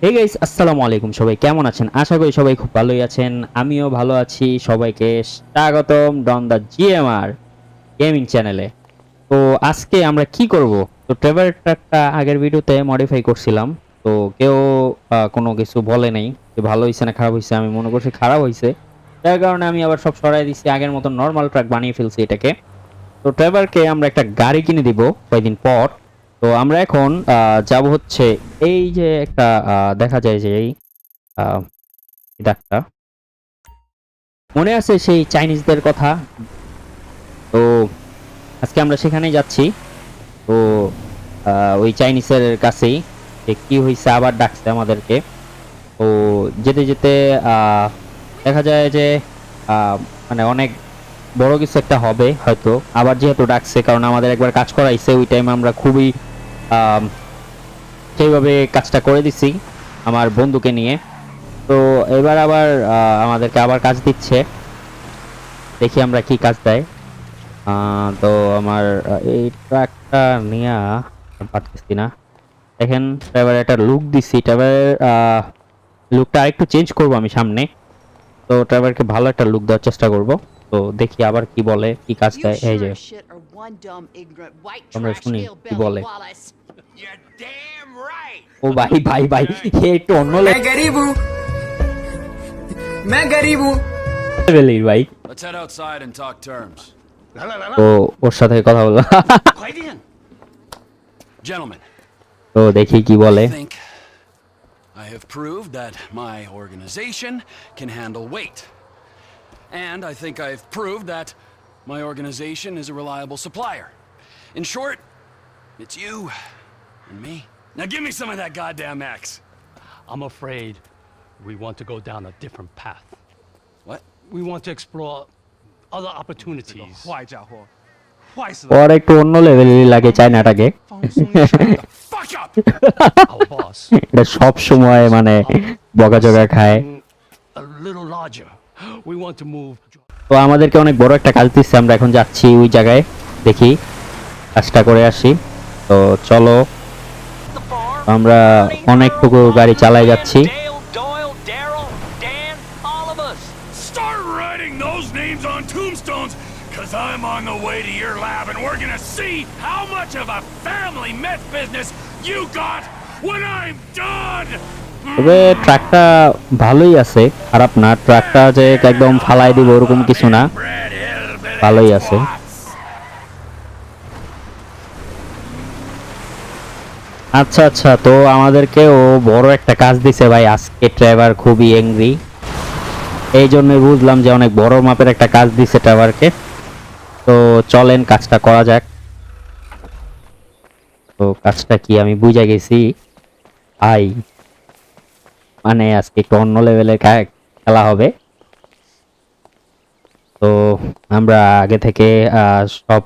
Hey guys, আসসালামু আলাইকুম। সবাই কেমন আছেন? আশা করি সবাই খুব ভালোই আছেন। আমিও ভালো আছি। সবাইকে স্বাগতম ডন দা জিএমআর গেমিং চ্যানেলে। তো আজকে আমরা কি করব? তো ট্রেভার ট্রাকটা আগের ভিডিওতে মডিফাই করছিলাম। তো কেউ কোনো কিছু বলে নাই যে ভালো হইছে না খারাপ হইছে। আমি মনে করছি খারাপ হইছে, যার কারণে আমি আবার সব সরাই দিছি, আগের মতো নর্মাল ট্রাক বানিয়ে ফেলছি এটাকে। তো ট্রেভারকে আমরা একটা গাড়ি কিনে দিব কয়েকদিন পর। তো আমরা এখন যাব হচ্ছে এই যে একটা দেখা যায় যে এই আহ, ডাকটা মনে আছে সেই চাইনিজদের কথা। তো আজকে আমরা সেখানেই যাচ্ছি। তো ওই চাইনিজের কাছেই যে কি হয়েছে আবার ডাকছে আমাদেরকে। তো যেতে যেতে দেখা যায় যে মানে অনেক বড় কিছু একটা হবে হয়তো। আবার যেহেতু ডাকছে, কারণ আমাদের একবার কাজ করাইছে, ওই টাইম আমরা খুবই আহ, সেইভাবে কাজটা করে দিছি আমার বন্ধুকে নিয়ে। তো এবার আবার আমাদেরকে আবার কাজ দিচ্ছে, দেখি আমরা কি কাজ দেয়। তো আমার এই ট্রাকটা নিয়ে পারতেছি না। দেখেন, এবার একটা লুক দিছি, এবার লুকটা আরেকটু চেঞ্জ করব আমি সামনে। তো ড্রাইভারকে ভালো একটা লুক দেওয়ার চেষ্টা করব। তো দেখি আবার কি বলে, কি কাজ You দেয়। এই sure যে as shit are one dumb, ignorant, white আমরা trash শুনি কি hillbilly, বলে। Wallace. You're damn right. ও ভাই ভাই ভাই, হে একটু অন্য मैं गरीब हूँ मैं गरीब हूँ লেভেলের ভাই। Let's head outside and talk terms. তো ওর সাথে কথা বলবো। 快点 Gentlemen, তো দেখি কি বলে। I think I have proved that my organization can handle weight. And I think I've proved that my organization is a reliable supplier. In short, it's you and me. Now give me some of that goddamn X. I'm afraid we want to go down a different path. What? We want to explore other opportunities. 坏家伙，坏死了！ ওর একটু অন্য লেভেলেরই লাগে চায়নাটাকে। 放松一下 Fuck up! Our boss, এটা সব সময় মানে বকাঝকা খায়। a little larger. We want to move. তো আমাদেরকে অনেক বড় একটা কাজ দিচ্ছে, আমরা এখন যাচ্ছি ওই জায়গায়, দেখি কাজটা করে আসি। তো চলো, আমরা অনেকটুকু গাড়ি চালাই যাচ্ছি। Start writing those names on tombstones, cause I'm on the way to your lab and we're gonna see how much of a family meth business you got when I'm done! তবে ট্রাকটা ভালোই আছে, খারাপ না। ট্রাকটা যে একদম ফালাই দিব ওরকম কিছু না, Red hillbilly ভালোই আছে। twats. আচ্ছা আচ্ছা, তো আমাদেরকে ও বড় একটা কাজ দিছে ভাই আজকে। ড্রাইভার খুবই এংরি, এই জন্যই বুঝলাম যে অনেক বড় মাপের একটা কাজ দিছে ড্রাইভারকে। তো চলেন কাজটা করা যাক। তো কাজটা কি আমি বুঝে গেছি ভাই, মানে আজকে একটু অন্য লেভেলের খেলা হবে। তো আমরা আগে থেকে সব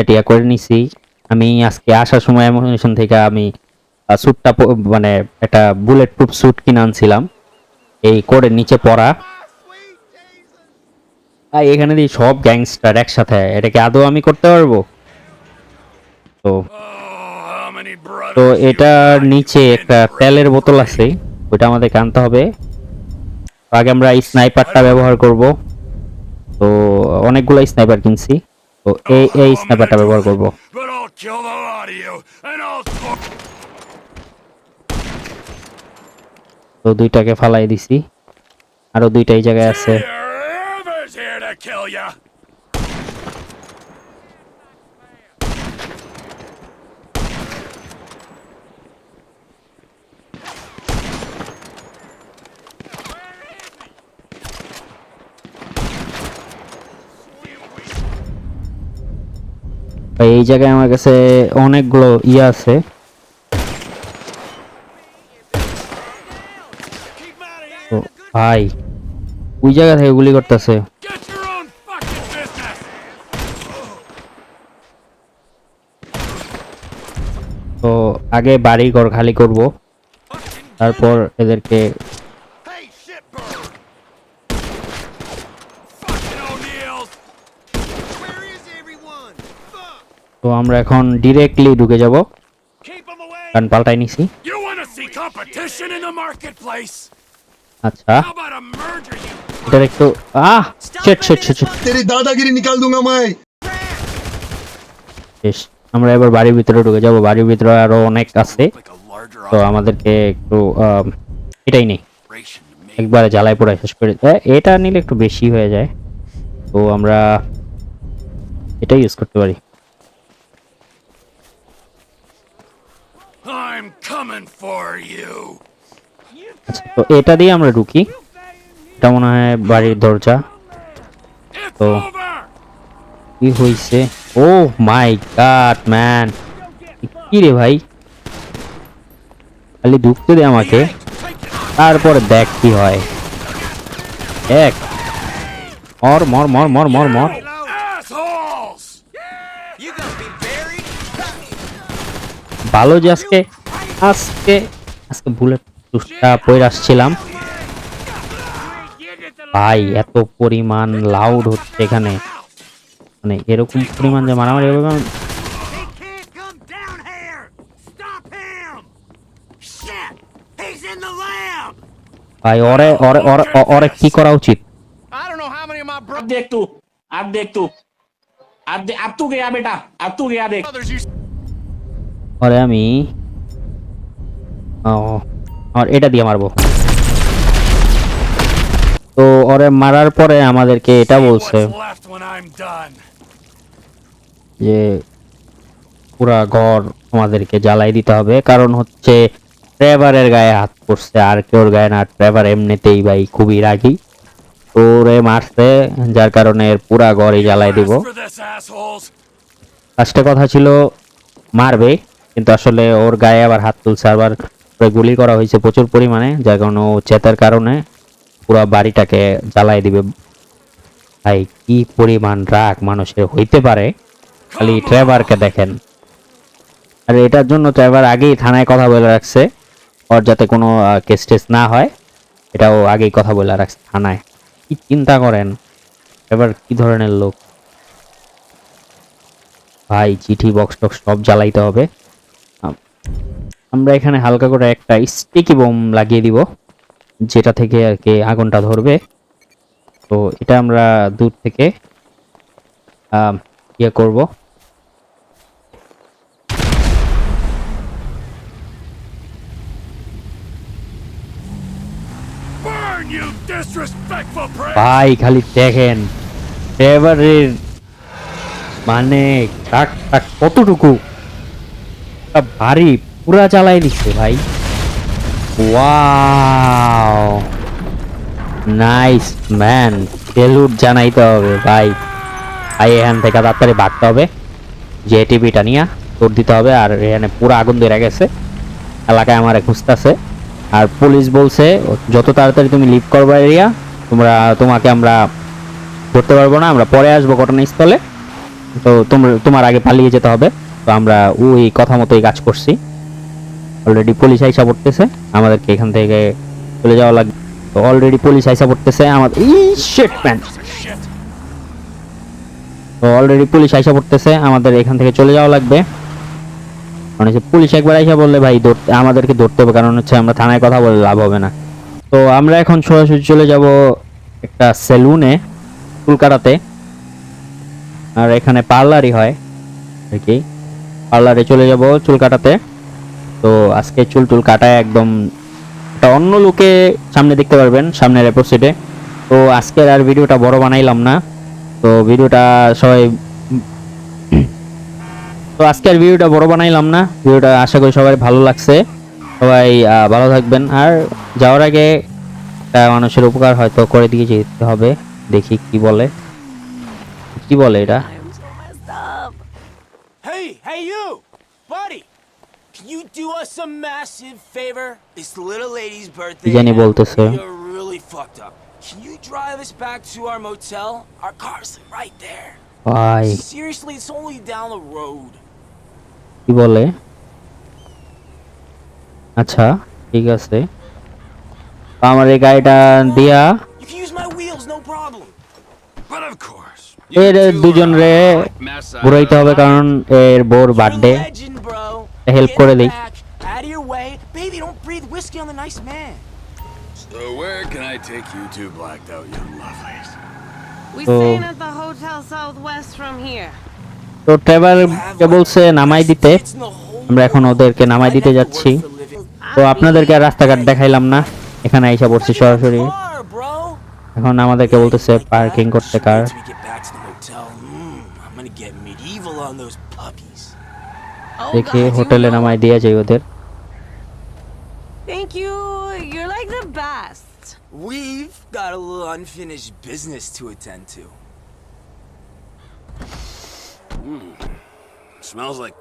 টিয়া করে নিছি। আমি আজকে আসার সময় অ্যামুনিশন থেকে আমি স্যুটটা মানে একটা বুলেট প্রুফ স্যুট কিনে আনছিলাম, এই কোডের নিচে পড়া। এখানে দিয়ে সব গ্যাংস্টার একসাথে, এটাকে আদৌ আমি করতে পারবো? তো Oh, how many brothers তো you এটার got, নিচে you একটা inbred তেলের বোতল prick? আছে, ওইটা আমাদের আনতে হবে। আগে আমরা এই স্নাইপারটা ব্যবহার করব। তো অনেকগুলো স্নাইপার কিনছি, তো এই Oh, I'm স্নাইপারটা gonna do ব্যবহার it, করব। but I'll kill the lot of you, and I'll তো দুইটাকে ফালাই দিছি, আরো দুইটা এই জায়গায় আছে। Whoever's here to kill ya! ভাই এই জায়গায় আমার কাছে অনেকগুলো ইয়ে আছে। তো ভাই ওই জায়গা থেকে গুলি করতেছে। Get your own fucking business! তো আগে বাড়ি ঘর খালি করব, তারপর এদেরকে। Hey, shitbird! Fucking O'Neills! Where is everyone? Fuck! তো আমরা এখন ডিরেক্টলি ঢুকে যাব, Keep them away! কারণ পাল্টাই নিছি। You wanna see competition in the marketplace? আচ্ছা How about a merger, you এটার একটু শিট শিট শিট শিট तेरी दादागिरी निकाल दूंगा मैं শেষ। আমরা এবার বাড়ির ভিতরে ঢুকে যাব। বাড়ির ভিতরে আরো অনেক আছে, like a larger তো আমাদেরকে একটু এটাই নেই, operation to make? একবারে জ্বালাই পোড়াই শেষ করে এটা নিলে একটু বেশি হয়ে যায়, তো আমরা এটাই ইউজ করতে পারি। I'm coming for you. আচ্ছা, তো এটা দিয়ে আমরা ঢুকি। এটা মনে হয় বাড়ির দরজা। It's Oh. over. কি হইছে? ও মাই গড ম্যান, কি রে ভাই, খালি ঢুকতে দে আমাকে, তারপরে দেখ কি হয়। এক মর মর মর মর মর মর। Assholes! You gonna be buried? ভালো যে আজকে আজকে আজকে বুলেট টুসটা পড়ে আসছিলাম ভাই, এত পরিমাণ লাউড হচ্ছে এখানে, মানে এরকম পরিমাণ যে মারামারি হবে He can't come down here. Stop him. Shit! He's in the lab. ভাই, ওরে ওরে ওরে ওরে কি করা উচিত? I don't know how many of my अब देख तू अब तू गया बेटा, अब तू गया देख। brothers used ওরে আমি আর এটা দিয়ে মারবো। তো ওরে মারার পরে আমাদেরকে এটা বলছে what's left when I'm done. যে পুরা ঘর আমাদেরকে জ্বালাই দিতে হবে, কারণ হচ্ছে ট্রেভারের গায়ে হাত পড়ছে, আর কেউর গায়ে না। ট্রেভার এমনিতেই ভাই খুবই রাগী, ওরে মারছে, যার কারণে এর পুরা ঘরই জ্বালাই দিব। Ask for this, assholes. ফার্স্টে কথা ছিল মারবে, কিন্তু আসলে ওর গায়ে আবার হাত তুলছে, আবার ওরে গুলি করা হয়েছে প্রচুর পরিমাণে, যার কারণে ও চেতার কারণে পুরো বাড়িটাকে জ্বালাই দিবে। ভাই কি পরিমাণ রাগ মানুষের হইতে পারে, খালি ট্রেভারকে দেখেন। আর এটার জন্য ট্রেভার আগেই থানায় কথা বলে রাখছে, ওর যাতে কোনো কেস টেস না হয়, এটাও আগেই কথা বলে রাখছে থানায়। কি চিন্তা করেন ট্রেভার কি ধরনের লোক ভাই। চিঠি বক্স টক্স সব জ্বালাইতে হবে। আমরা এখানে হালকা করে একটা স্টিকি বোম লাগিয়ে দিব, যেটা থেকে আর কি আগুনটা ধরবে। তো এটা আমরা দূর থেকে ইয়ে করব। Burn, you disrespectful prick. ভাই খালি দেখেন ট্রেভারের মানে টাক টাক কতটুকু ভারী, পুরা জ্বালাই দিচ্ছে ভাই। ওয়াও নাইস ম্যান, সেলুট জানাইতে হবে ভাই। ভাই এখান থেকে তাড়াতাড়ি ভাগতে হবে, যে টিভিটা নিয়ে দৌড় দিতে হবে। আর এখানে পুরো আগুন ধরে গেছে, এলাকায় আমার খুঁজতেছে, আর পুলিশ বলছে যত তাড়াতাড়ি তুমি লিভ করবে এরিয়া, তোমাকে আমরা ধরতে পারবো না, আমরা পরে আসবো ঘটনাস্থলে, তো তোমার আগে পালিয়ে যেতে হবে। তো আমরা ওই কথা মতোই কাজ করছি। অলরেডি পুলিশ আইসা পড়তেছে, আমাদেরকে এখান থেকে চলে যাওয়া লাগবে। তো অলরেডি পুলিশ আইসা পড়তেছে আমাদের, শিট ম্যান। তো অলরেডি পুলিশ আইসা পড়তেছে, আমাদের এখান থেকে চলে যাওয়া লাগবে। মানে পুলিশ একবার আইসা বললে ভাই আমাদেরকে ধরতে হবে, কারণ হচ্ছে আমরা থানায় কথা বলে লাভ হবে না। তো আমরা এখন সরাসরি চলে যাব একটা সেলুনে, চুল কাটাতে। আর এখানে পার্লারই হয় আর কি, পার্লারে চলে যাব চুল কাটাতে। তো আজকে চুল টুল কাটায় একদম একটা অন্য লুকে সামনে দেখতে পারবেন সামনের এপিসোডে। তো আজকের আর ভিডিওটা বড় বানাইলাম না, তো ভিডিওটা সবাই তো আজকের ভিডিওটা বড় বানাইলাম না, ভিডিওটা আশা করি সবাই ভালো লাগছে। সবাই ভালো থাকবেন, আর যাওয়ার আগে একটা মানুষের উপকার হয়তো করে দিয়ে যেতে হবে। দেখি কি বলে এটা। Hey you, buddy! Can you do us a massive favor? It's the little lady's birthday. কি জানি and বলতেছে। We're really fucked up. Can you drive us back to our motel? Our car's right there. ভাই Seriously, it's only down the road. কি বলে? আচ্ছা ঠিক আছে, আমার এই গাড়িটা দিয়া You can use my wheels, no problem. But of course. এর দুজন রে ঘুরাইতে হবে, কারণ এর বোর birthday. Legend, bro. Help Get করে in দেই। back, out of your way. Be baby, don't breathe whiskey on the nice man. So where can I take you two blacked out young lovelies? We Oh. staying at the Hotel Southwest from here. তো Trevor কে বলছে নামাই দিতে, It's in the whole আমরা এখন ওদেরকে নামাই দিতে যাচ্ছি। তো আপনাদেরকে আর রাস্তাঘাট দেখাইলাম না, এখানে আইসা পড়ছি সরাসরি। car, bro. এখন আমাদেরকে বলতেছে পার্কিং করতে কার। Once we get back to the hotel, I'm gonna get medieval on those puppies. Oh, দেখি God, you হোটেলে know- নামাই দিয়ে যাই ওদের। Thank you. You're like the best. We've got a little unfinished business to attend to. Smells like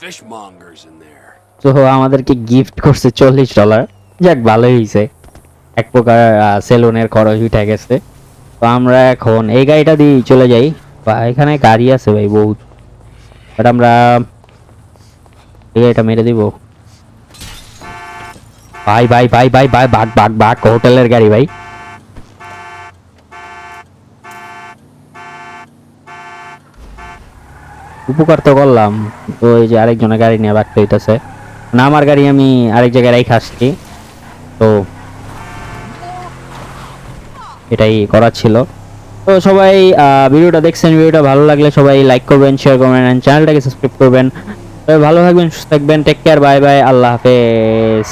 fishmongers in there. তো আমাদেরকে gift করছে $40। যাক ভালোই হয়েছে, এক প্রকার সেলুনের খরচ উঠে গেছে। তো আমরা এখন এই গাড়িটা দিয়ে চলে যাই, বা এখানে গাড়ি আছে ভাই বহুত, বাট আমরা এই গাড়িটা মেরে দিব। ভাই ভাই ভাই ভাই ভাই বাঘ বাঘ বাঘ, হোটেলের গাড়ি ভাই। উপকার তো করলাম, তো এই যে আরেকজনের গাড়ি নিয়ে বাঘতে হইতেছে না, আমার গাড়ি আমি আরেক জায়গায় রাইখা আসছি, তো এটাই করার ছিল। তো সবাই ভিডিওটা দেখছেন, ভিডিওটা ভালো লাগলে সবাই লাইক করবেন, শেয়ার করবেন, এন্ড চ্যানেলটাকে সাবস্ক্রাইব করবেন। সবাই ভালো থাকবেন, সুস্থ থাকবেন, টেক কেয়ার, বাই বাই, আল্লাহ হাফেজ।